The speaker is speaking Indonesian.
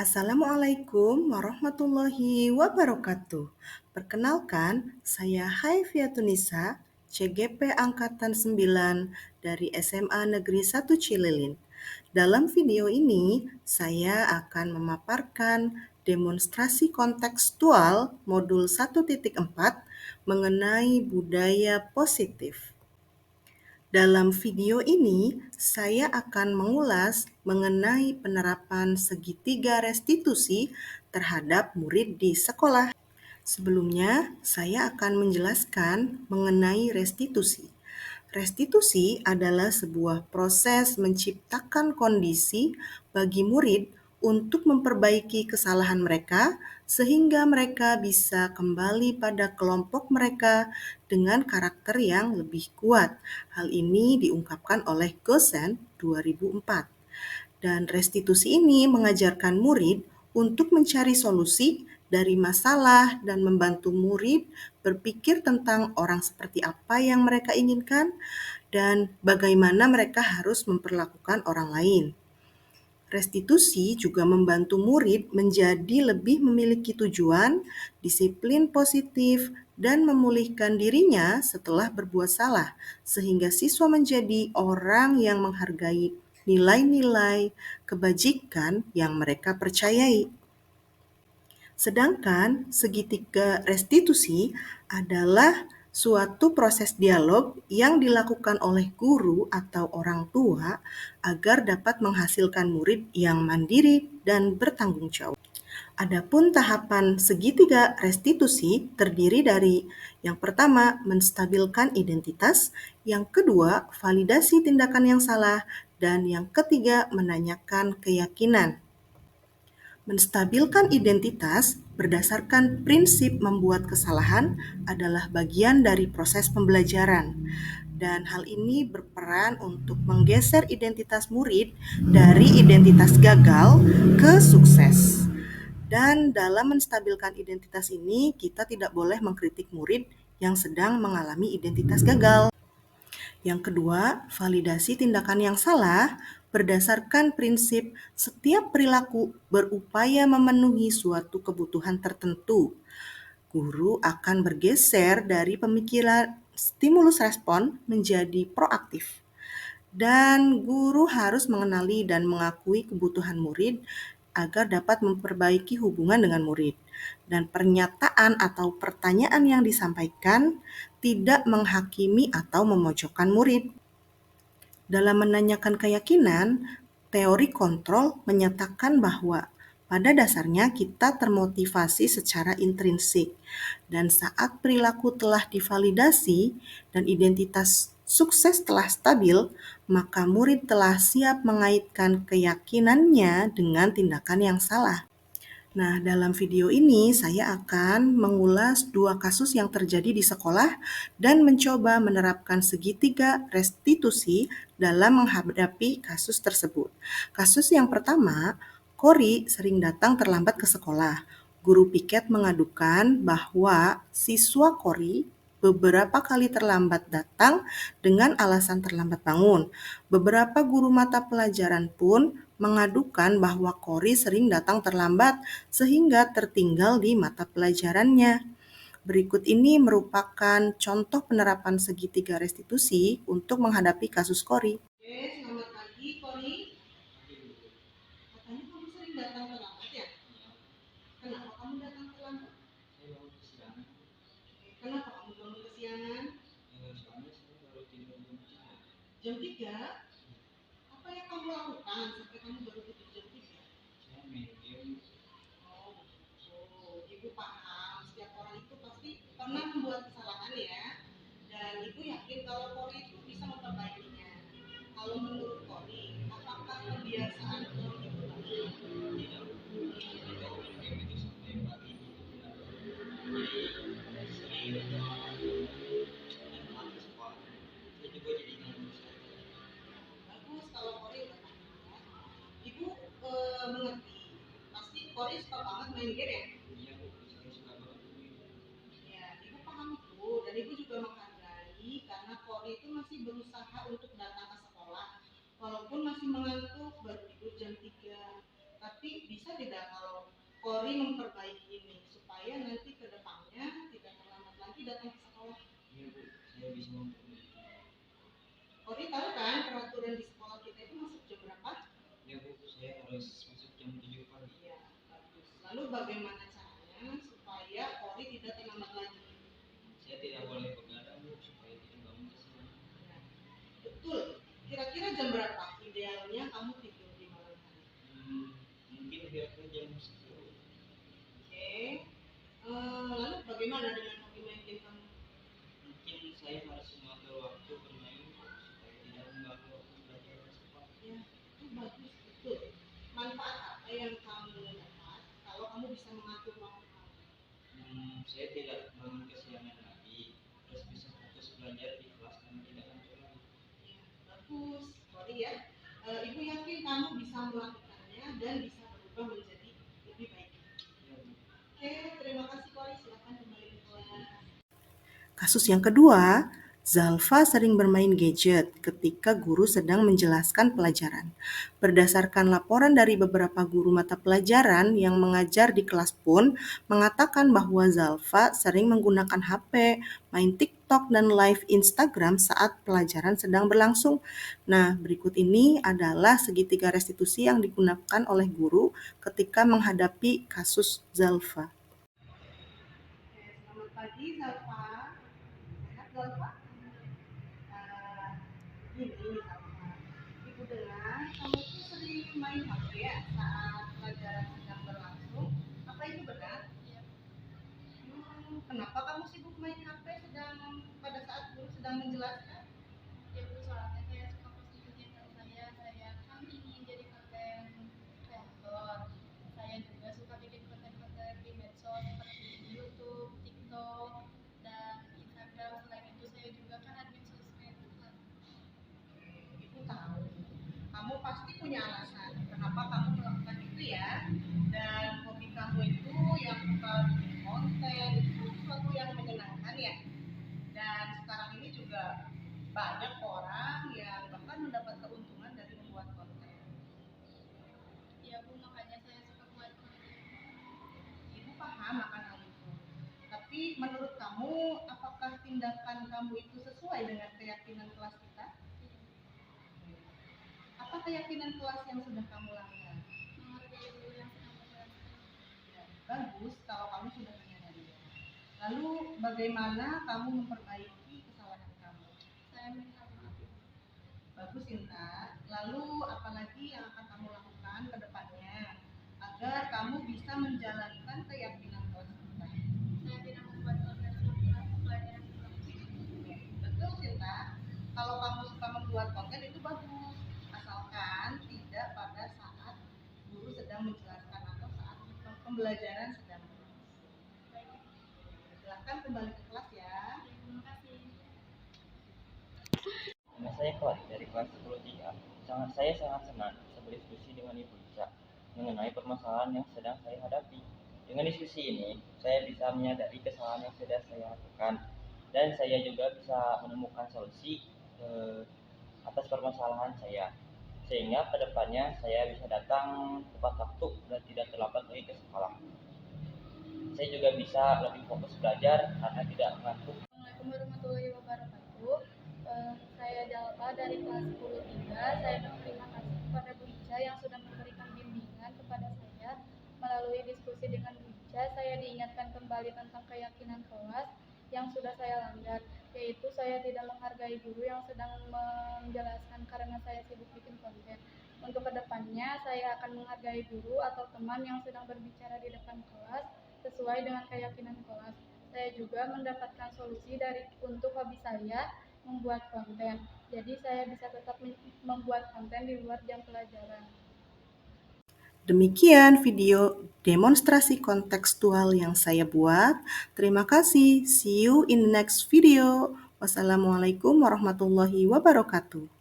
Assalamualaikum warahmatullahi wabarakatuh. Perkenalkan, saya Haifiatunisa, CGP Angkatan 9 dari SMA Negeri 1 Cililin. Dalam video ini, saya akan memaparkan demonstrasi kontekstual modul 1.4 mengenai budaya positif. Dalam video ini, saya akan mengulas mengenai penerapan segitiga restitusi terhadap murid di sekolah. Sebelumnya, saya akan menjelaskan mengenai restitusi. Restitusi adalah sebuah proses menciptakan kondisi bagi murid untuk memperbaiki kesalahan mereka sehingga mereka bisa kembali pada kelompok mereka dengan karakter yang lebih kuat. Hal ini diungkapkan oleh Gosen 2004. Dan restitusi ini mengajarkan murid untuk mencari solusi dari masalah dan membantu murid berpikir tentang orang seperti apa yang mereka inginkan dan bagaimana mereka harus memperlakukan orang lain. Restitusi juga membantu murid menjadi lebih memiliki tujuan, disiplin positif, dan memulihkan dirinya setelah berbuat salah, sehingga siswa menjadi orang yang menghargai nilai-nilai kebajikan yang mereka percayai. Sedangkan segitiga restitusi adalah suatu proses dialog yang dilakukan oleh guru atau orang tua agar dapat menghasilkan murid yang mandiri dan bertanggung jawab. Adapun tahapan segitiga restitusi terdiri dari yang pertama, menstabilkan identitas, yang kedua, validasi tindakan yang salah, dan yang ketiga, menanyakan keyakinan. Menstabilkan identitas berdasarkan prinsip membuat kesalahan adalah bagian dari proses pembelajaran, dan hal ini berperan untuk menggeser identitas murid dari identitas gagal ke sukses. Dan dalam menstabilkan identitas ini, kita tidak boleh mengkritik murid yang sedang mengalami identitas gagal. Yang kedua, validasi tindakan yang salah berdasarkan prinsip setiap perilaku berupaya memenuhi suatu kebutuhan tertentu. Guru akan bergeser dari pemikiran stimulus respon menjadi proaktif. Dan guru harus mengenali dan mengakui kebutuhan murid agar dapat memperbaiki hubungan dengan murid. Dan pernyataan atau pertanyaan yang disampaikan tidak menghakimi atau memojokkan murid. Dalam menanyakan keyakinan, teori kontrol menyatakan bahwa pada dasarnya kita termotivasi secara intrinsik, dan saat perilaku telah divalidasi dan identitas sukses telah stabil, maka murid telah siap mengaitkan keyakinannya dengan tindakan yang salah. Nah, dalam video ini saya akan mengulas dua kasus yang terjadi di sekolah dan mencoba menerapkan segitiga restitusi dalam menghadapi kasus tersebut. Kasus yang pertama, Kori sering datang terlambat ke sekolah. Guru piket mengadukan bahwa siswa Kori beberapa kali terlambat datang dengan alasan terlambat bangun. Beberapa guru mata pelajaran pun mengadukan bahwa Kori sering datang terlambat sehingga tertinggal di mata pelajarannya. Berikut ini merupakan contoh penerapan segitiga restitusi untuk menghadapi kasus Kori. Oke, selamat pagi Kori. Katanya kamu sering datang terlambat ya? Kenapa kamu datang terlambat? Kenapa kamu bangun kesiangan? Jam 3? Apa yang kamu lakukan sampai kamu baru tidur jam 3? Oh, Ibu paham. Setiap orang itu pasti pernah membuat kesalahan ya. Dan Ibu yakin kalau Kori itu bisa memperbaikinya. Kalau menurut Kori, apakah kebiasaan Kori itu baik? Bagus kalau Kori udah paham. Ibu mengerti. Pasti Kori suka banget main game ya? Ya, Ibu paham itu. Dan Ibu juga menghargai karena Kori itu masih berusaha untuk datang ke sekolah. Walaupun masih mengantuk, baru tidur jam 3. Tapi bisa tidak kalau Kori memperbaiki ini supaya nanti ke depannya tidak terlambat lagi datang ke sekolah? Iya Bu, saya bisa memperbaiki. Kori tahu kan peraturan di sekolah kita itu masuk jam berapa? Ya Bu, saya harus masuk jam 7 pagi. Ya, bagus. Lalu bagaimana caranya supaya Kori tidak terlambat lagi? Saya tidak boleh begadang Bu, supaya tidak bangun kesiangan. Ya, betul. Kira-kira jam berapa idealnya kamu tidur di malam hari? Mungkin kira-kira jam 10. Oke. Lalu bagaimana dengan hobi main game kamu? Mungkin saya harus mengatur waktu bermain supaya tidak mengganggu waktu belajar dan sekolah. Ya, itu bagus, betul. Manfaat apa yang kamu dapat kalau kamu bisa mengatur waktu kamu? Saya tidak bangun kesiangan lagi, terus bisa fokus belajar di kelas dan tidak ngantuk lagi. Ya, bagus. Sorry ya. Ibu yakin kamu bisa melakukannya dan bisa berubah menjadi lebih baik. Ya Bu. Oke, terima kasih Kori. Silakan kembali ke kelas. Kasus yang kedua, Zalfa sering bermain gadget ketika guru sedang menjelaskan pelajaran. Berdasarkan laporan dari beberapa guru mata pelajaran yang mengajar di kelas pun mengatakan bahwa Zalfa sering menggunakan HP, main TikTok, dan live Instagram saat pelajaran sedang berlangsung. Nah, berikut ini adalah segitiga restitusi yang digunakan oleh guru ketika menghadapi kasus Zalfa. Selamat pagi Zalfa. Sehat Zalfa? Gini Zalfa, Ibu dengar kamu tuh sering main HP ya saat pelajaran sedang berlangsung. Apa itu benar? Iya. Kenapa kamu sibuk main HP pada saat guru sedang menjelaskan? Ya Bu, soalnya saya suka posting kegiatan saya kan ingin jadi konten kreator. Saya juga suka bikin konten-konten di medsos seperti di YouTube, TikTok, dan Instagram. Selain itu saya juga kan admin sosmed. Ibu tahu kamu pasti punya alasan kenapa kamu melakukan itu ya, dan hobi kamu itu yang suka bikin konten itu sesuatu yang menyenangkan ya, dan sekarang ini juga banyak orang yang bahkan mendapat keuntungan dari membuat konten. Ya Bu, makanya saya suka buat konten. Ibu paham akan hal itu, tapi menurut kamu apakah tindakan kamu itu sesuai dengan keyakinan kelas kita? Apa keyakinan kelas yang sudah kamu langgar? Menghargai guru yang sedang menjelaskan. Ya, bagus kalau kamu sudah menyadarinya. Lalu bagaimana kamu memperbaiki kesalahan kamu? Saya minta maaf. Bagus Inta. Lalu apalagi yang akan kamu lakukan ke depannya agar kamu bisa menjalankan keyakinan kelas kita? Saya tidak membuat konten setelah pelajaran berlangsung. Betul Sinta. Kalau kamu suka membuat konten itu bagus, asalkan tidak pada saat guru sedang menjelaskan atau saat pembelajaran sedang berlangsung. Silahkan kembali ke kelas ya. Terima kasih. Nama saya Kori dari kelas 10-3. Saya sangat senang bisa berdiskusi dengan Ibu Ica mengenai permasalahan yang sedang saya hadapi. Dengan diskusi ini, saya bisa menyadari kesalahan yang sudah saya lakukan, dan saya juga bisa menemukan solusi atas permasalahan saya, sehingga kedepannya saya bisa datang tepat waktu dan tidak terlambat lagi ke sekolah. Saya juga bisa lebih fokus belajar karena tidak mengantuk. Assalamualaikum warahmatullahi wabarakatuh. Saya Dalva dari kelas 10-3. Saya berterima kasih kepada Bu Ica yang sudah memberikan bimbingan kepada saya. Melalui diskusi dengan Bu Ica, saya diingatkan kembali tentang keyakinan kelas yang sudah saya langgar, yaitu saya tidak menghargai guru yang sedang menjelaskan karena saya sibuk bikin konten. Untuk kedepannya, saya akan menghargai guru atau teman yang sedang berbicara di depan kelas sesuai dengan keyakinan kelas. Saya juga mendapatkan solusi untuk hobi saya membuat konten. Jadi saya bisa tetap membuat konten di luar jam pelajaran. Demikian video demonstrasi kontekstual yang saya buat. Terima kasih. See you in the next video. Wassalamualaikum warahmatullahi wabarakatuh.